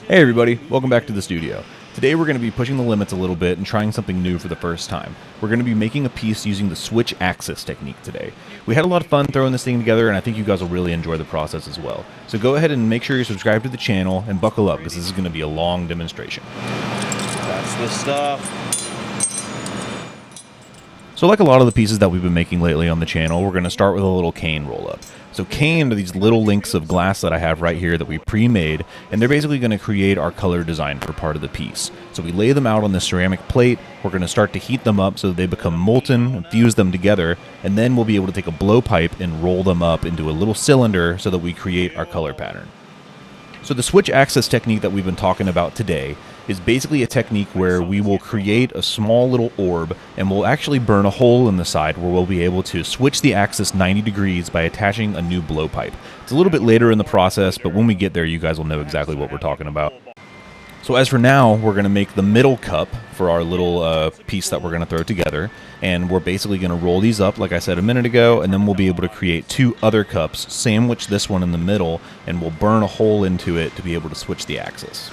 Hey everybody, welcome back to the studio. Today we're going to be pushing the limits a little bit and trying something new for the first time. We're going to be making a piece using the switch axis technique today. We had a lot of fun throwing this thing together and I think you guys will really enjoy the process as well. So go ahead and make sure you're subscribed to the channel and buckle up because this is going to be a long demonstration. That's the stuff. So like a lot of the pieces that we've been making lately on the channel, we're going to start with a little cane roll up. So cane are these little links of glass that I have right here that we pre-made, and they're basically going to create our color design for part of the piece. So we lay them out on this ceramic plate, we're going to start to heat them up so that they become molten, and fuse them together, and then we'll be able to take a blowpipe and roll them up into a little cylinder so that we create our color pattern. So the switch axis technique that we've been talking about today is basically a technique where we will create a small little orb and we'll actually burn a hole in the side where we'll be able to switch the axis 90 degrees by attaching a new blowpipe. It's a little bit later in the process, but when we get there you guys will know exactly what we're talking about. So as for now, we're going to make the middle cup for our little piece that we're going to throw together, and we're basically going to roll these up like I said a minute ago, and then we'll be able to create two other cups, sandwich this one in the middle, and we'll burn a hole into it to be able to switch the axis.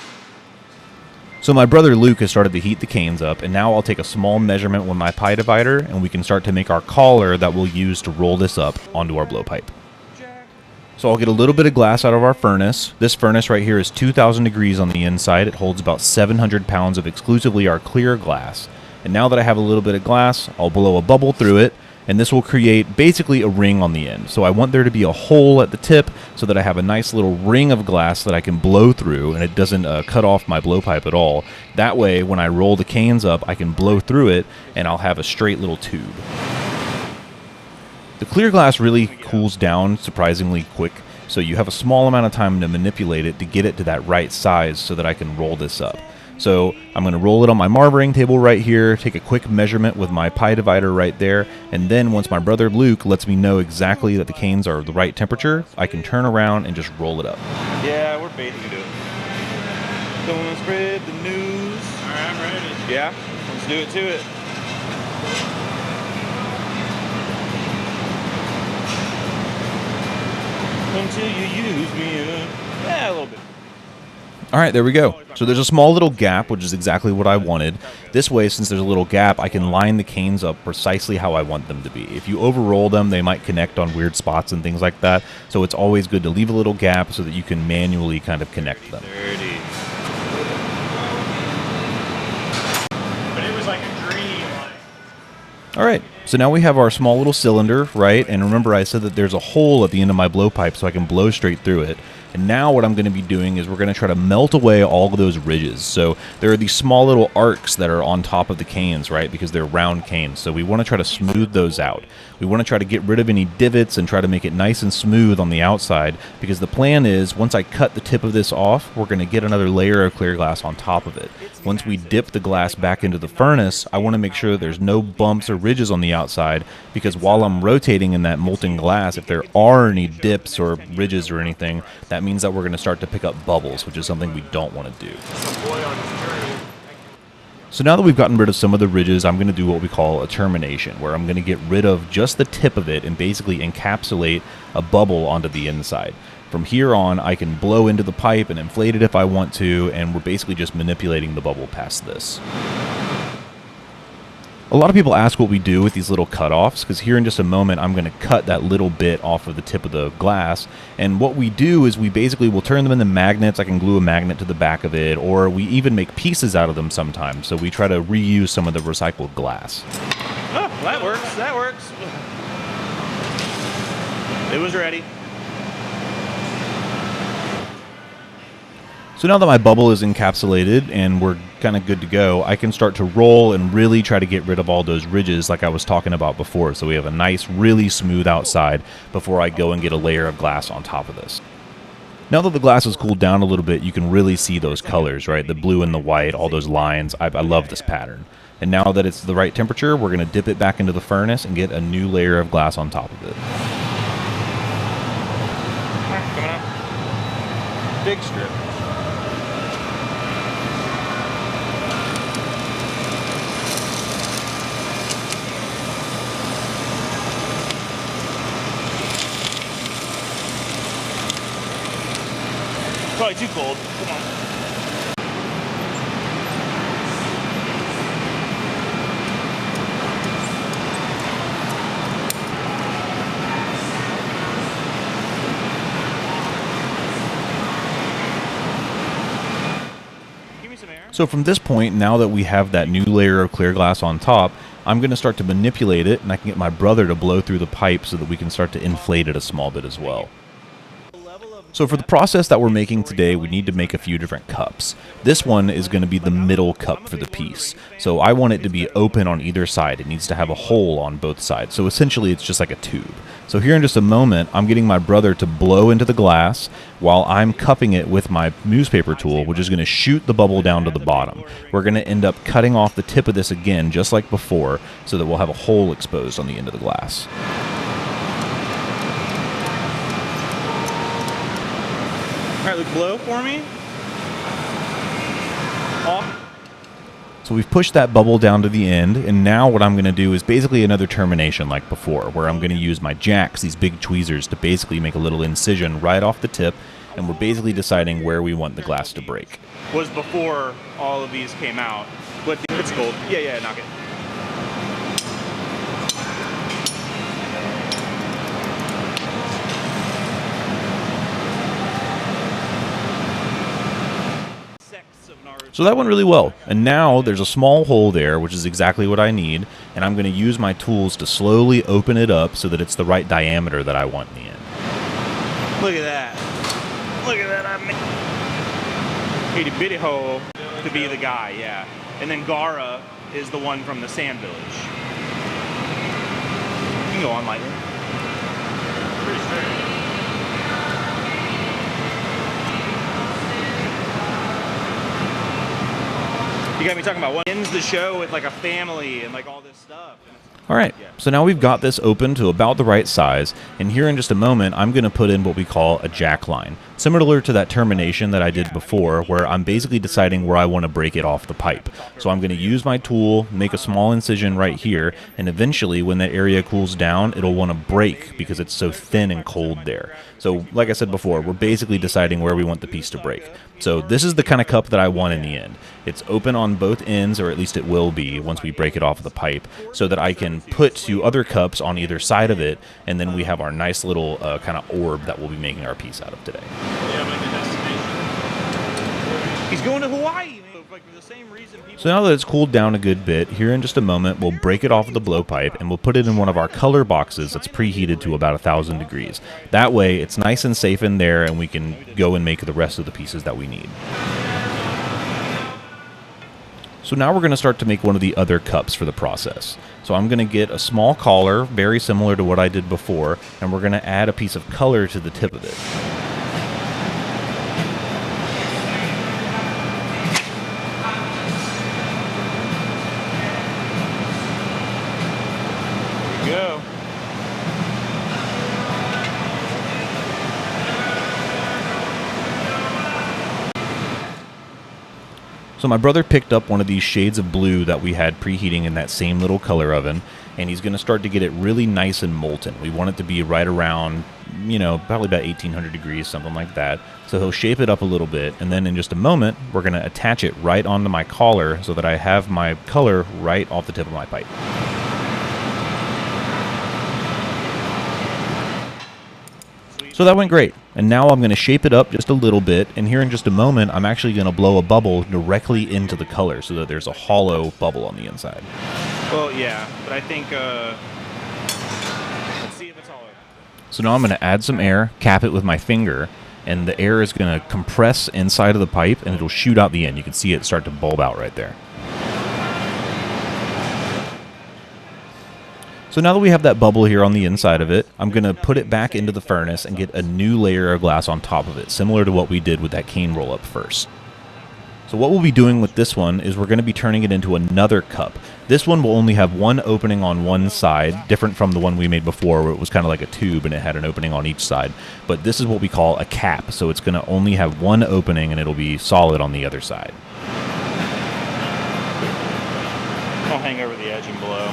So my brother Luke has started to heat the canes up, and now I'll take a small measurement with my pie divider, and we can start to make our collar that we'll use to roll this up onto our blowpipe. So I'll get a little bit of glass out of our furnace. This furnace right here is 2,000 degrees on the inside. It holds about 700 pounds of exclusively our clear glass. And now that I have a little bit of glass, I'll blow a bubble through it, and this will create basically a ring on the end. So I want there to be a hole at the tip so that I have a nice little ring of glass that I can blow through, and it doesn't cut off my blowpipe at all. That way, when I roll the canes up, I can blow through it, and I'll have a straight little tube. The clear glass really cools down surprisingly quick, so you have a small amount of time to manipulate it to get it to that right size so that I can roll this up. So I'm going to roll it on my marboring table right here, take a quick measurement with my pie divider right there, and then once my brother Luke lets me know exactly that the canes are the right temperature, I can turn around and just roll it up. Yeah, we're baiting to do it. Gonna spread the news. Alright, I'm ready. Yeah, let's do it to it. Until you use me up. Yeah, a little bit. Alright, there we go. So there's a small little gap, which is exactly what I wanted. This way, since there's a little gap, I can line the canes up precisely how I want them to be. If you overroll them, they might connect on weird spots and things like that. So it's always good to leave a little gap so that you can manually kind of connect them. Dirty. But it was like a dream. Alright, so now we have our small little cylinder, right? And remember I said that there's a hole at the end of my blowpipe so I can blow straight through it. And now what I'm going to be doing is we're going to try to melt away all of those ridges. So there are these small little arcs that are on top of the canes, right? Because they're round canes. So we want to try to smooth those out. We want to try to get rid of any divots and try to make it nice and smooth on the outside, because the plan is once I cut the tip of this off, we're going to get another layer of clear glass on top of it. Once we dip the glass back into the furnace, I want to make sure that there's no bumps or ridges on the outside, because while I'm rotating in that molten glass, if there are any dips or ridges or anything, that means that we're going to start to pick up bubbles, which is something we don't want to do. So now that we've gotten rid of some of the ridges, I'm going to do what we call a termination, where I'm going to get rid of just the tip of it and basically encapsulate a bubble onto the inside. From here on, I can blow into the pipe and inflate it if I want to, and we're basically just manipulating the bubble past this. A lot of people ask what we do with these little cutoffs, because here in just a moment I'm going to cut that little bit off of the tip of the glass, and what we do is we basically will turn them into magnets. I can glue a magnet to the back of it, or we even make pieces out of them sometimes, so we try to reuse some of the recycled glass. Oh, that works, that works. It was ready. So now that my bubble is encapsulated and we're kind of good to go, I can start to roll and really try to get rid of all those ridges like I was talking about before. So we have a nice, really smooth outside before I go and get a layer of glass on top of this. Now that the glass has cooled down a little bit, you can really see those colors, right? The blue and the white, all those lines. I love this pattern. And now that it's the right temperature, we're going to dip it back into the furnace and get a new layer of glass on top of it. Coming up. Big strip. Probably too cold. Come on. So from this point, now that we have that new layer of clear glass on top, I'm going to start to manipulate it, and I can get my brother to blow through the pipe so that we can start to inflate it a small bit as well. So for the process that we're making today, we need to make a few different cups. This one is going to be the middle cup for the piece. So I want it to be open on either side. It needs to have a hole on both sides. So essentially it's just like a tube. So here in just a moment, I'm getting my brother to blow into the glass while I'm cupping it with my newspaper tool, which is going to shoot the bubble down to the bottom. We're going to end up cutting off the tip of this again, just like before, so that we'll have a hole exposed on the end of the glass. All right, Luke, blow for me. Off. So we've pushed that bubble down to the end, and now what I'm going to do is basically another termination like before, where I'm going to use my jacks, these big tweezers, to basically make a little incision right off the tip, and we're basically deciding where we want the glass to break. Was before all of these came out. But it's gold. Yeah, knock it. So that went really well, and now there's a small hole there, which is exactly what I need, and I'm going to use my tools to slowly open it up so that it's the right diameter that I want in the end. Look at that. Look at that. I made itty bitty hole to be the guy, yeah. And then Gara is the one from the Sand Village. You can go on lightly. Pretty straight. You got me talking about what ends the show with like a family and like all this stuff. All right, so now we've got this open to about the right size, and here in just a moment, I'm going to put in what we call a jack line, similar to that termination that I did before, where I'm basically deciding where I want to break it off the pipe. So I'm going to use my tool, make a small incision right here, and eventually when that area cools down, it'll want to break because it's so thin and cold there. So like I said before, we're basically deciding where we want the piece to break. So this is the kind of cup that I want in the end. It's open on both ends, or at least it will be once we break it off of the pipe, so that I can put two other cups on either side of it, and then we have our nice little kind of orb that we'll be making our piece out of today. He's going to Hawaii. Like for the same reason people... So now that it's cooled down a good bit, here in just a moment, we'll break it off of the blowpipe, and we'll put it in one of our color boxes that's preheated to about 1,000 degrees. That way, it's nice and safe in there, and we can go and make the rest of the pieces that we need. So now we're going to start to make one of the other cups for the process. So I'm going to get a small collar, very similar to what I did before, and we're going to add a piece of color to the tip of it. Go. So my brother picked up one of these shades of blue that we had preheating in that same little color oven, and he's going to start to get it really nice and molten. We want it to be right around, probably about 1,800 degrees, something like that. So he'll shape it up a little bit, and then in just a moment, we're going to attach it right onto my collar so that I have my color right off the tip of my pipe. So that went great, and now I'm going to shape it up just a little bit, and here in just a moment I'm actually going to blow a bubble directly into the color so that there's a hollow bubble on the inside. Well, yeah, but I think, let's see if it's hollow. So now I'm going to add some air, cap it with my finger, and the air is going to compress inside of the pipe, and it'll shoot out the end. You can see it start to bulb out right there. So now that we have that bubble here on the inside of it, I'm going to put it back into the furnace and get a new layer of glass on top of it, similar to what we did with that cane roll-up first. So what we'll be doing with this one is we're going to be turning it into another cup. This one will only have one opening on one side, different from the one we made before where it was kind of like a tube and it had an opening on each side. But this is what we call a cap, so it's going to only have one opening and it'll be solid on the other side. I'll hang over the edge and blow.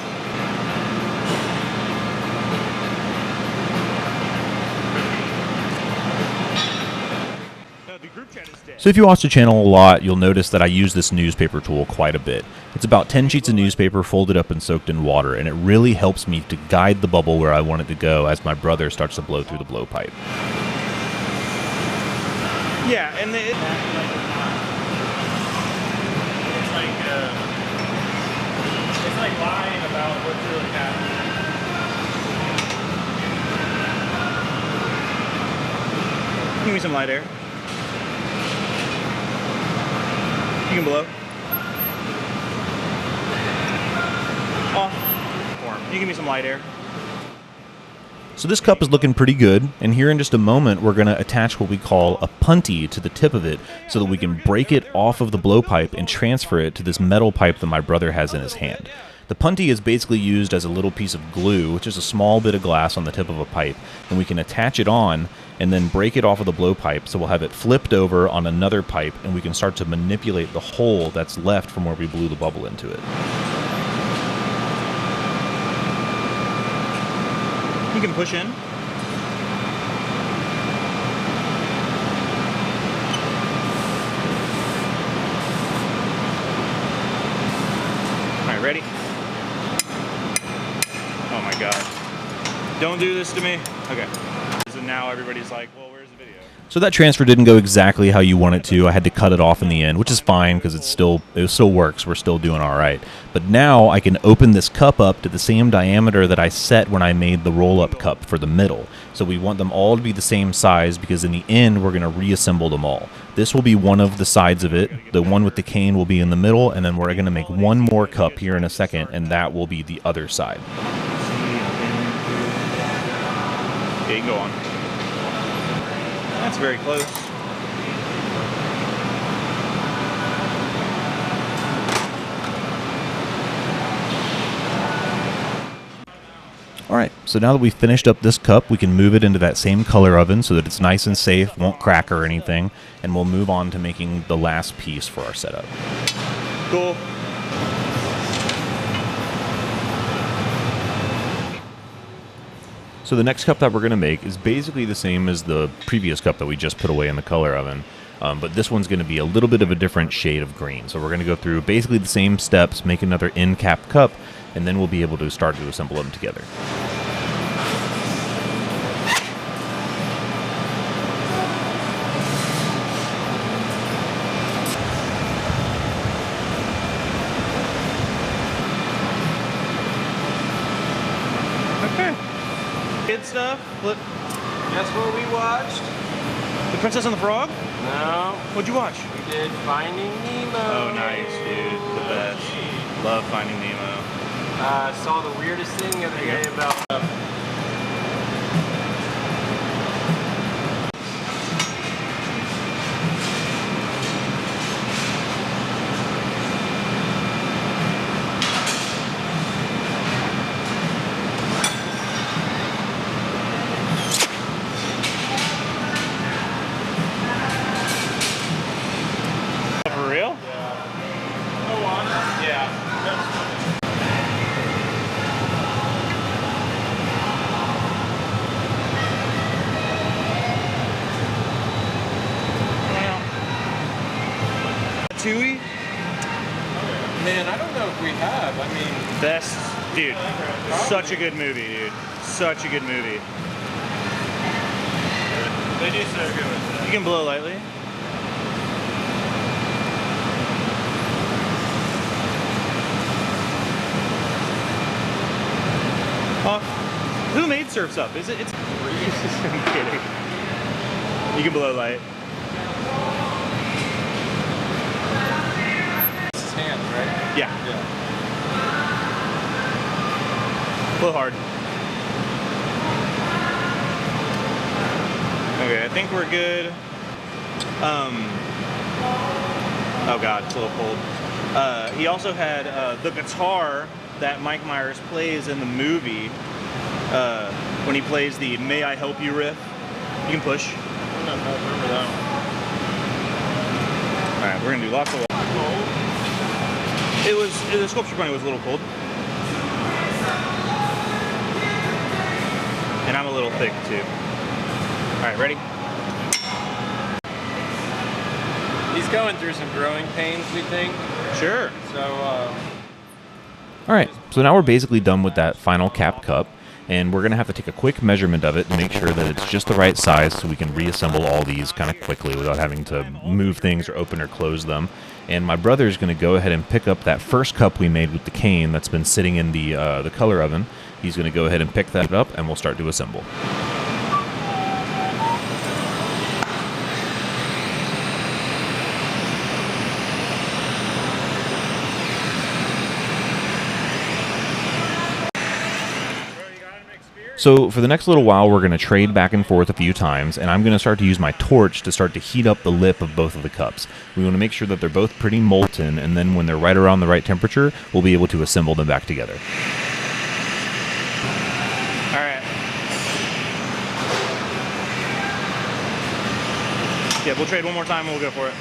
So if you watch the channel a lot, you'll notice that I use this newspaper tool quite a bit. It's about 10 sheets of newspaper folded up and soaked in water, and it really helps me to guide the bubble where I want it to go as my brother starts to blow through the blowpipe. Yeah, and lying about what's really happening. Give me some light air. You can blow. Off. You give me some light air. So this cup is looking pretty good, and here in just a moment we're going to attach what we call a punty to the tip of it so that we can break it off of the blowpipe and transfer it to this metal pipe that my brother has in his hand. The punty is basically used as a little piece of glue, which is a small bit of glass on the tip of a pipe, and we can attach it on and then break it off of the blowpipe, so we'll have it flipped over on another pipe and we can start to manipulate the hole that's left from where we blew the bubble into it. You can push in. All right, ready? Oh my God. Don't do this to me. Okay. And now everybody's like, well, where's the video? So that transfer didn't go exactly how you want it to. I had to cut it off in the end, which is fine because it still works. We're still doing all right. But now I can open this cup up to the same diameter that I set when I made the roll-up cup for the middle. So we want them all to be the same size because in the end we're going to reassemble them all. This will be one of the sides of it. The one with the cane will be in the middle, and then we're going to make one more cup here in a second, and that will be the other side. Yeah, you can go on. That's very close. All right, so now that we've finished up this cup, we can move it into that same color oven so that it's nice and safe, won't crack or anything, and we'll move on to making the last piece for our setup. Cool. So the next cup that we're going to make is basically the same as the previous cup that we just put away in the color oven, but this one's going to be a little bit of a different shade of green. So we're going to go through basically the same steps, make another end cap cup, and then we'll be able to start to assemble them together. Okay. Kid stuff. Flip. Guess what we watched? The Princess and the Frog? No, What'd you watch? we did Finding Nemo. Oh, nice, dude. The best. Love Finding Nemo. Saw the weirdest thing the other day about. For real? Oh, on? Yeah. Tui? Man, I don't know if we have. I mean, Best. Dude, such a good movie, dude. Such a good movie. they do so good with that. You can blow lightly. Who made Surf's Up? Is it? It's. I'm kidding. You can blow light. It's his hands, right? Yeah. Yeah. Blow hard. Okay, I think we're good. Oh god, it's a little cold. He also had the guitar that Mike Myers plays in the movie when he plays the "May I Help You" riff. You can push. I don't remember that one. All right, we're gonna do lots of. It was the sculpture bunny was a little cold, and I'm a little thick too. All right, ready? He's going through some growing pains, we think. Sure. So, All right, so now we're basically done with that final cap cup, and we're going to have to take a quick measurement of it to make sure that it's just the right size so we can reassemble all these kind of quickly without having to move things or open or close them. And my brother is going to go ahead and pick up that first cup we made with the cane that's been sitting in the color oven. He's going to go ahead and pick that up, and we'll start to assemble. So for the next little while, we're going to trade back and forth a few times, and I'm going to start to use my torch to start to heat up the lip of both of the cups. We want to make sure that they're both pretty molten, and then when they're right around the right temperature, we'll be able to assemble them back together. All right. Yeah, we'll trade one more time and we'll go for it.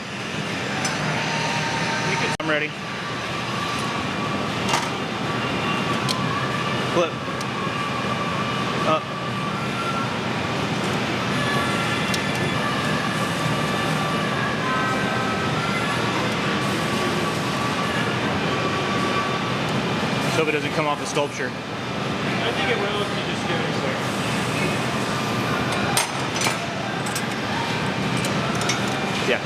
I'm ready. Flip. Up. So hope it doesn't come off the sculpture. I think it will if you just give it a quick. Yeah.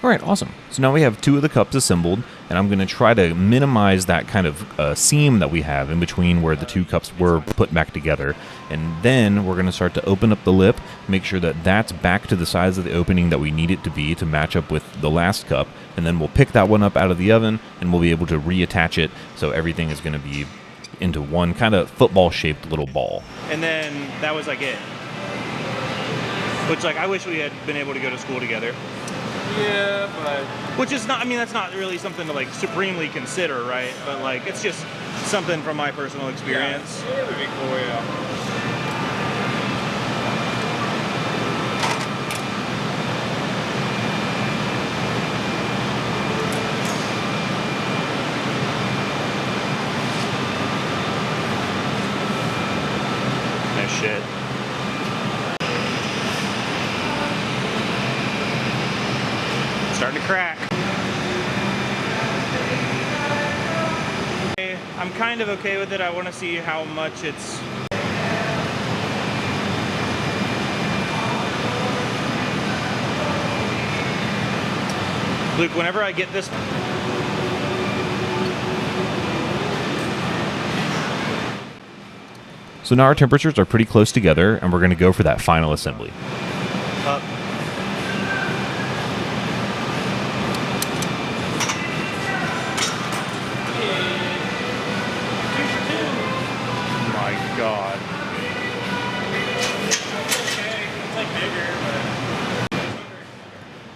All right, awesome. So now we have 2 of the cups assembled, and I'm going to try to minimize that kind of seam that we have in between where the 2 cups were put back together. And then we're going to start to open up the lip, make sure that that's back to the size of the opening that we need it to be to match up with the last cup. And then we'll pick that one up out of the oven, and we'll be able to reattach it so everything is going to be into one kind of football-shaped little ball. And then that was like it. Which, like, I wish we had been able to go to school together. Yeah, but... Which is not, I mean, that's not really something to, like, supremely consider, right? But, like, it's just something from my personal experience. Yeah, it would be cool, yeah. Nice shit. Starting to crack. I'm kind of okay with it. I want to see how much it's... Luke, whenever I get this... So now our temperatures are pretty close together, and we're going to go for that final assembly. Up. God.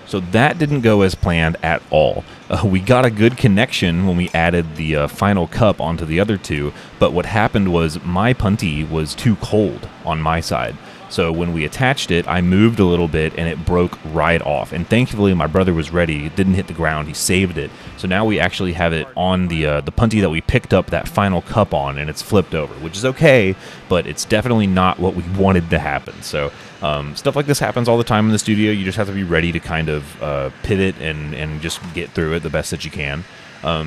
So that didn't go as planned at all. We got a good connection when we added the final cup onto the other 2, but what happened was my punty was too cold on my side. So when we attached it, I moved a little bit and it broke right off. And thankfully, my brother was ready. It didn't hit the ground. He saved it. So now we actually have it on the punty that we picked up that final cup on, and it's flipped over, which is okay, but it's definitely not what we wanted to happen. So stuff like this happens all the time in the studio. You just have to be ready to kind of pivot and just get through it the best that you can.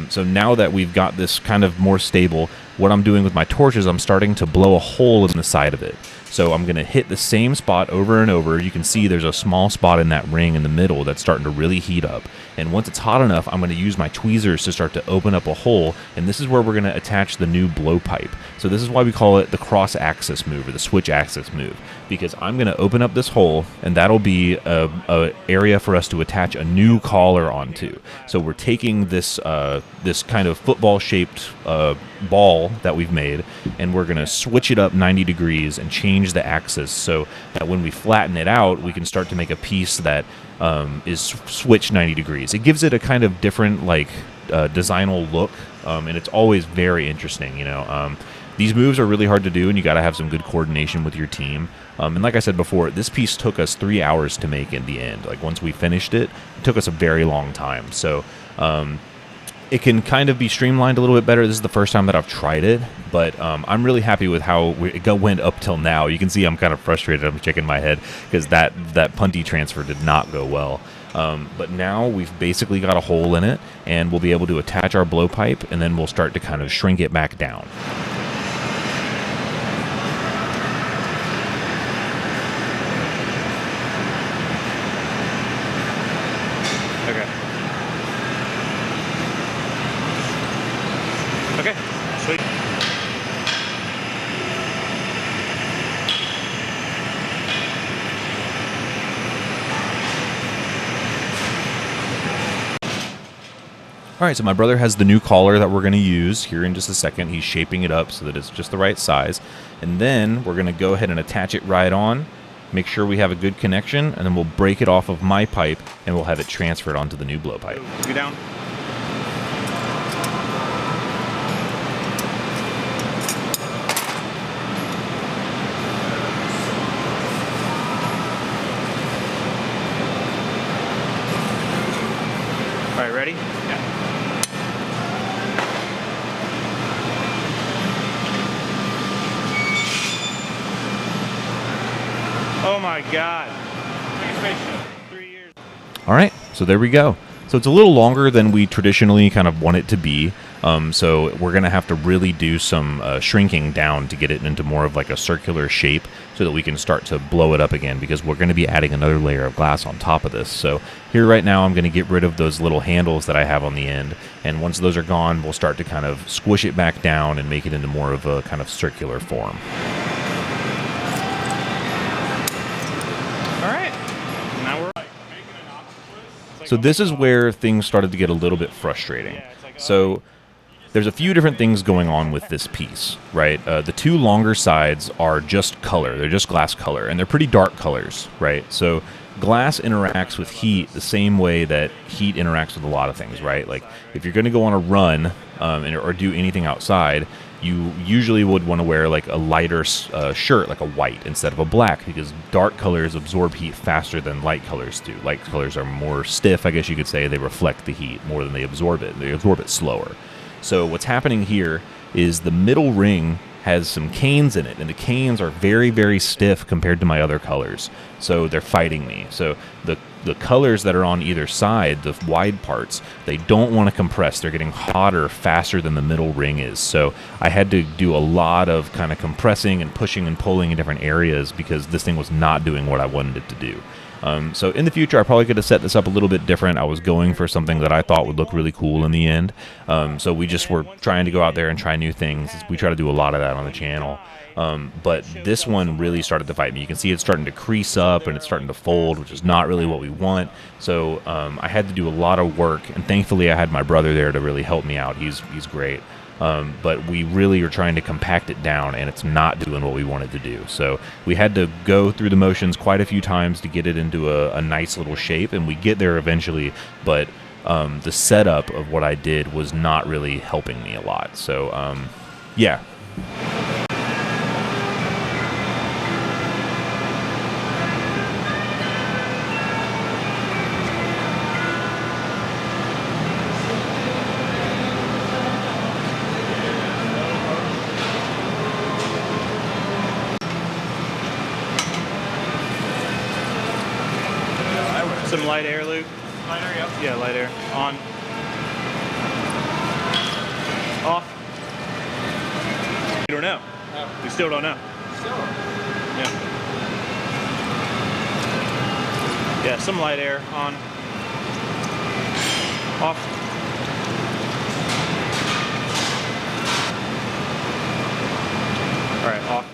So now that we've got this kind of more stable, what I'm doing with my torch is I'm starting to blow a hole in the side of it. So I'm going to hit the same spot over and over. You can see there's a small spot in that ring in the middle that's starting to really heat up. And once it's hot enough, I'm going to use my tweezers to start to open up a hole. And this is where we're going to attach the new blowpipe. So this is why we call it the cross-axis move or the switch-axis move. Because I'm going to open up this hole, and that'll be a area for us to attach a new collar onto. So we're taking this this kind of football-shaped ball that we've made, and we're going to switch it up 90 degrees and change the axis so that when we flatten it out, we can start to make a piece that is switched 90 degrees. It gives it a kind of different, like, designal look, and it's always very interesting, you know. These moves are really hard to do, and you got to have some good coordination with your team. And like I said before, this piece took us 3 hours to make in the end. Like, once we finished it, it took us a very long time. So it can kind of be streamlined a little bit better. This is the first time that I've tried it, but I'm really happy with how it went up till now. You can see I'm kind of frustrated. I'm shaking my head because that punty transfer did not go well. But now we've basically got a hole in it, and we'll be able to attach our blowpipe, and then we'll start to kind of shrink it back down. Okay. Okay, sweet. All right, so my brother has the new collar that we're going to use here in just a second. He's shaping it up so that it's just the right size. And then we're going to go ahead and attach it right on, make sure we have a good connection, and then we'll break it off of my pipe, and we'll have it transferred onto the new blowpipe. You down? All right, ready? Yeah. Oh my God. Like a spaceship. 3 years. All right, so there we go. So it's a little longer than we traditionally kind of want it to be. So we're going to have to really do some shrinking down to get it into more of like a circular shape so that we can start to blow it up again, because we're going to be adding another layer of glass on top of this. So here right now I'm going to get rid of those little handles that I have on the end. And once those are gone, we'll start to kind of squish it back down and make it into more of a kind of circular form. All right. Now we're So this is where things started to get a little bit frustrating. So there's a few different things going on with this piece, right? The two longer sides are just color. They're just glass color, and they're pretty dark colors, right? So glass interacts with heat the same way that heat interacts with a lot of things, right? Like if you're going to go on a run or do anything outside, you usually would want to wear like a lighter shirt, like a white instead of a black, because dark colors absorb heat faster than light colors do. Light colors are more stiff, I guess you could say. They reflect the heat more than they absorb it. They absorb it slower. So what's happening here is the middle ring has some canes in it, and the canes are very, very stiff compared to my other colors. So they're fighting me. So the colors that are on either side, the wide parts, they don't want to compress. They're getting hotter faster than the middle ring is. So I had to do a lot of kind of compressing and pushing and pulling in different areas because this thing was not doing what I wanted it to do. So in the future, I probably could have set this up a little bit different. I was going for something that I thought would look really cool in the end. So we just were trying to go out there and try new things. We try to do a lot of that on the channel. But this one really started to fight me. You can see it's starting to crease up and it's starting to fold, which is not really what we want. So I had to do a lot of work, and thankfully I had my brother there to really help me out. He's great. But we really are trying to compact it down, and it's not doing what we wanted to do. So we had to go through the motions quite a few times to get it into a nice little shape, and we get there eventually, but the setup of what I did was not really helping me a lot. So yeah. some light air, Luke. Light air, yep. Yeah, light air. On. Off. We don't know. Oh. We still don't know. Still. Yeah. Yeah, some light air. On. Off. All right, off.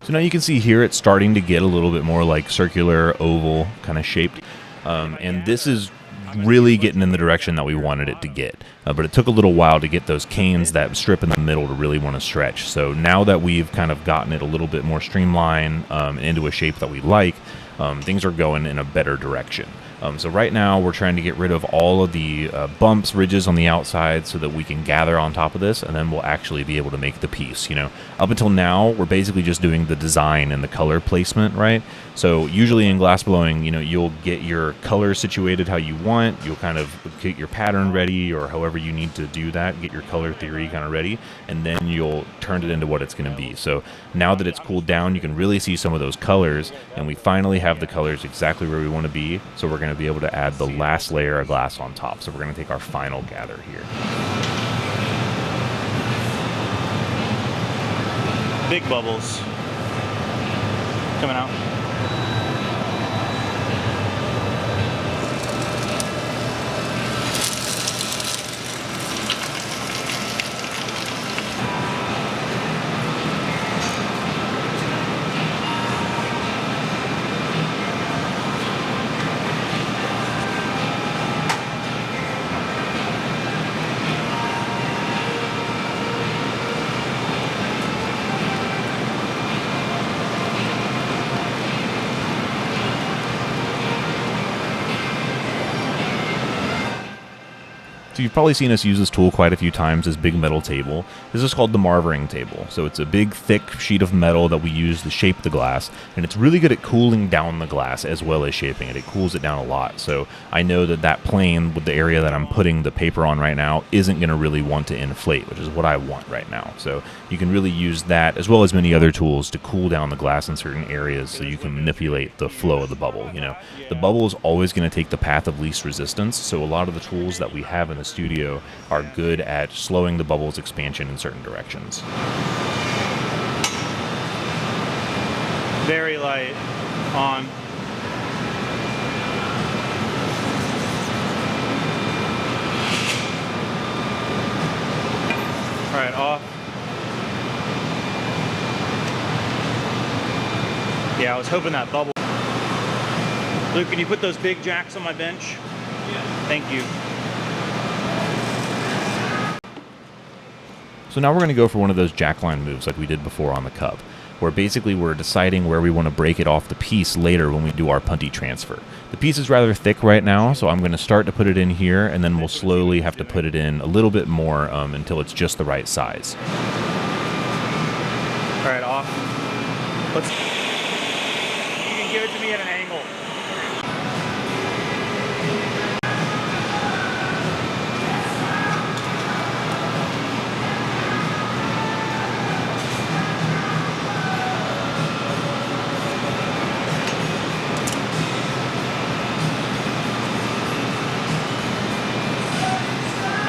So now you can see here it's starting to get a little bit more like circular, oval kind of shaped. And this is really getting in the direction that we wanted it to get. But it took a little while to get those canes, that strip in the middle, to really want to stretch. So now that we've kind of gotten it a little bit more streamlined into a shape that we like, things are going in a better direction. So right now we're trying to get rid of all of the bumps, ridges on the outside so that we can gather on top of this, and then we'll actually be able to make the piece. You know, up until now, we're basically just doing the design and the color placement, right? So usually in glass blowing, you know, you'll get your color situated how you want. You'll kind of get your pattern ready, or however you need to do that, get your color theory kind of ready, and then you'll turn it into what it's going to be. So now that it's cooled down, you can really see some of those colors, and we finally have the colors exactly where we want to be. So we're going to be able to add the last layer of glass on top. So we're going to take our final gather here. Big bubbles coming out. So you've probably seen us use this tool quite a few times, this big metal table. This is called the marvering table. So it's a big, thick sheet of metal that we use to shape the glass, and it's really good at cooling down the glass as well as shaping it. It cools it down a lot. So I know that that plane with the area that I'm putting the paper on right now isn't going to really want to inflate, which is what I want right now. So you can really use that as well as many other tools to cool down the glass in certain areas so you can manipulate the flow of the bubble. You know, the bubble is always going to take the path of least resistance, so a lot of the tools that we have in the studio are good at slowing the bubble's expansion in certain directions. Very light on. All right, off. Yeah, I was hoping that bubble. Luke, can you put those big jacks on my bench? Yeah. Thank you. So now we're going to go for one of those jackline moves like we did before on the cup, where basically we're deciding where we want to break it off the piece later when we do our punty transfer. The piece is rather thick right now, so I'm going to start to put it in here, and then we'll slowly have to put it in a little bit more until it's just the right size. All right, off. Let's. You can give it to me at an angle.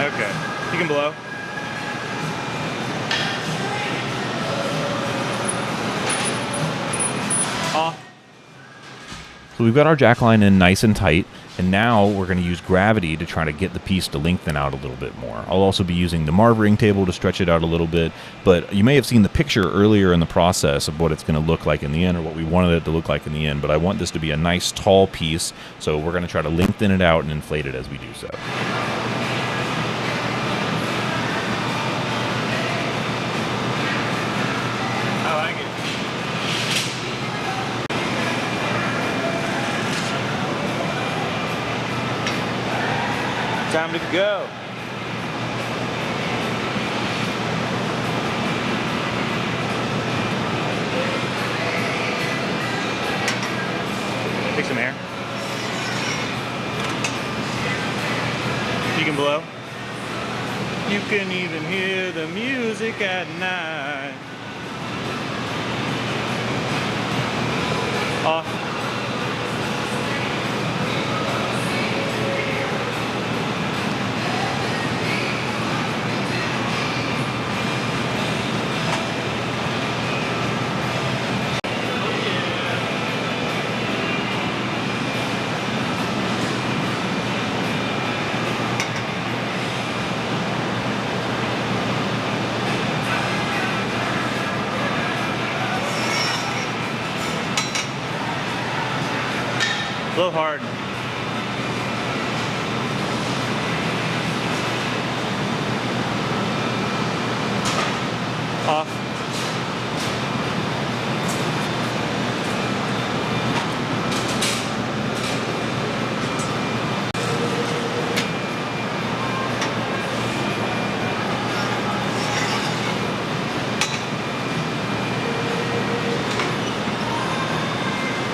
Okay, you can blow. Off. So we've got our jackline in nice and tight, and now we're going to use gravity to try to get the piece to lengthen out a little bit more. I'll also be using the marvering table to stretch it out a little bit, but you may have seen the picture earlier in the process of what it's going to look like in the end, or what we wanted it to look like in the end, but I want this to be a nice tall piece, so we're going to try to lengthen it out and inflate it as we do so. I like it. Time to go. Take some air. You can blow. You can even hear the music at night. Off. Blow hard. Off.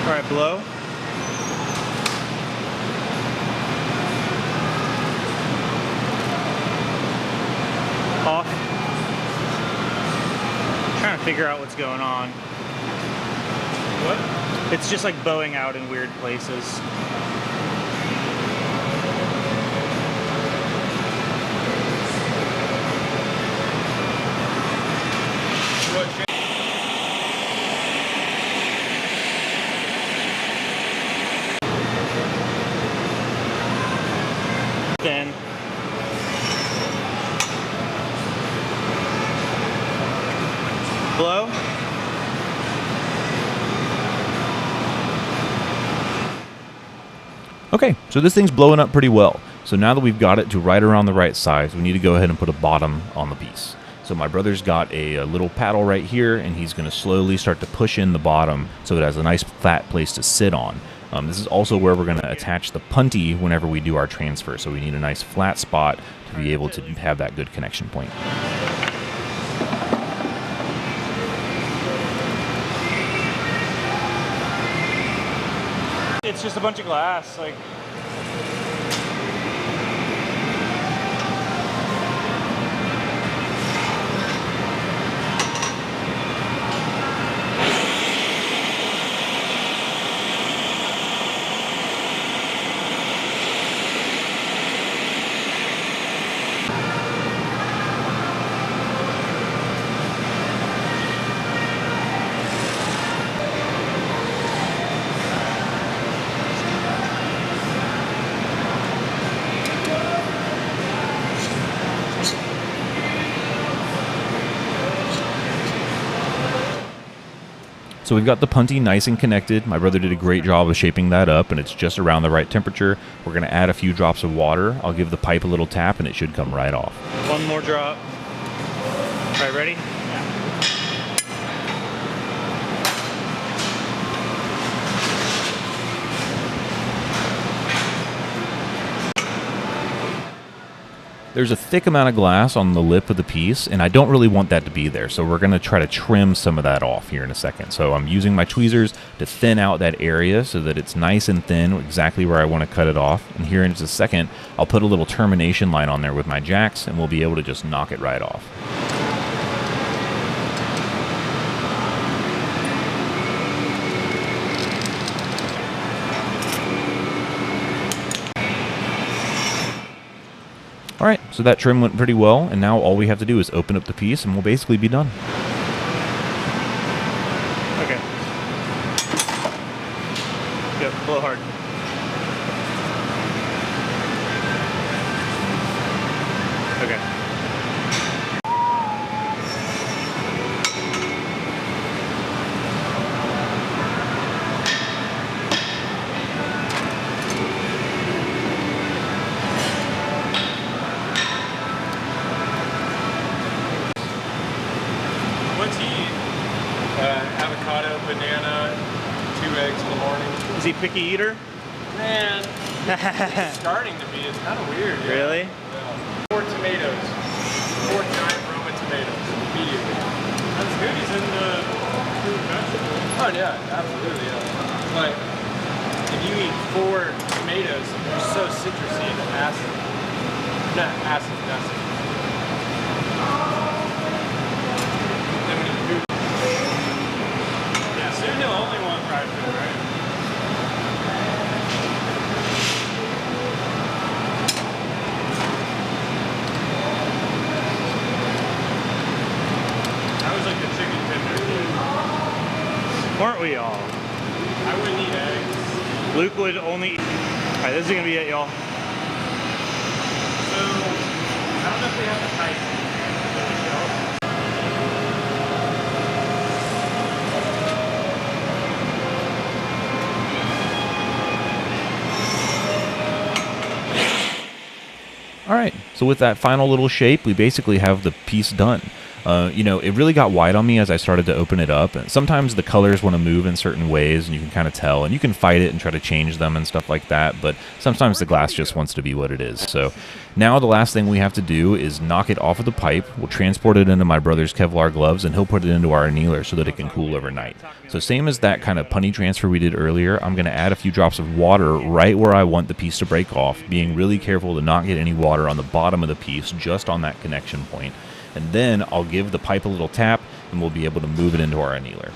All right, blow. Off. Trying to figure out what's going on. What? It's just like bowing out in weird places. Then blow. Okay, so this thing's blowing up pretty well. So now that we've got it to right around the right size, we need to go ahead and put a bottom on the piece. So my brother's got a little paddle right here, and he's going to slowly start to push in the bottom so it has a nice flat place to sit on. This is also where we're going to attach the punty whenever we do our transfer. So we need a nice flat spot to be able to have that good connection point. It's just a bunch of glass, like. So we've got the punty nice and connected. My brother did a great job of shaping that up, and it's just around the right temperature. We're going to add a few drops of water. I'll give the pipe a little tap, and it should come right off. One more drop. All right, ready? Yeah. There's a thick amount of glass on the lip of the piece, and I don't really want that to be there, so we're going to try to trim some of that off here in a second. So I'm using my tweezers to thin out that area so that it's nice and thin, exactly where I want to cut it off. And here in just a second, I'll put a little termination line on there with my jacks, and we'll be able to just knock it right off. All right, so that trim went pretty well, and now all we have to do is open up the piece, and we'll basically be done. Okay. Yep, blow hard. Okay. What's he eat? Avocado, banana, 2 eggs in the morning. Is he a picky eater? Man, he's starting to be. It's kind of weird. Yeah. Really? Yeah. 4 tomatoes. 4 giant Roma tomatoes immediately. That's good. He's in the fruit vegetables. Oh yeah, absolutely. Yeah. But if you eat 4 tomatoes, they're so citrusy and acid. Not acid, acid. Then when you do, yeah, soon he'll only want fried food, right? I was like the chicken tender kid. Weren't we all? I wouldn't eat eggs. Luke would only eat. All right, this is gonna be it, y'all. So, I don't know if we have the height. All right, so with that final little shape, we basically have the piece done. You know, it really got wide on me as I started to open it up. And sometimes the colors want to move in certain ways, and you can kind of tell, and you can fight it and try to change them and stuff like that, but sometimes the glass just wants to be what it is. So now the last thing we have to do is knock it off of the pipe. We'll transport it into my brother's Kevlar gloves, and he'll put it into our annealer so that it can cool overnight. So same as that kind of punny transfer we did earlier, I'm going to add a few drops of water right where I want the piece to break off, being really careful to not get any water on the bottom of the piece, just on that connection point. And then I'll give the pipe a little tap, and we'll be able to move it into our annealer.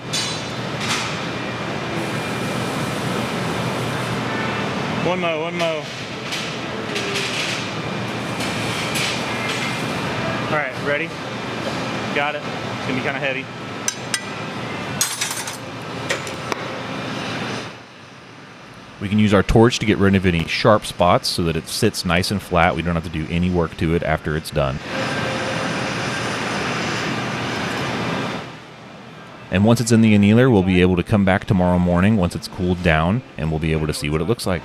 One mo. All right, ready? Got it. It's gonna be kind of heavy. We can use our torch to get rid of any sharp spots so that it sits nice and flat. We don't have to do any work to it after it's done. And once it's in the annealer, we'll be able to come back tomorrow morning once it's cooled down, and we'll be able to see what it looks like.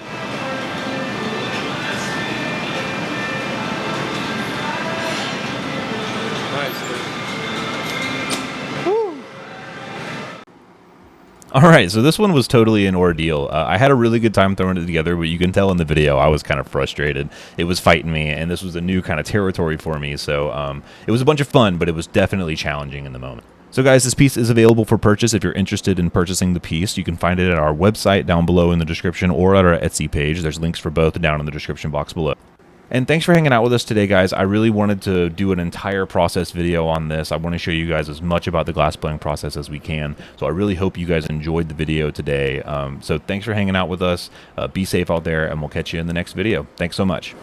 All right, so this one was totally an ordeal. I had a really good time throwing it together, but you can tell in the video I was kind of frustrated. It was fighting me, and this was a new kind of territory for me, so it was a bunch of fun, but it was definitely challenging in the moment. So guys, this piece is available for purchase if you're interested in purchasing the piece. You can find it at our website down below in the description or at our Etsy page. There's links for both down in the description box below. And thanks for hanging out with us today, guys. I really wanted to do an entire process video on this. I want to show you guys as much about the glass blowing process as we can. So I really hope you guys enjoyed the video today. So thanks for hanging out with us. Be safe out there, and we'll catch you in the next video. Thanks so much.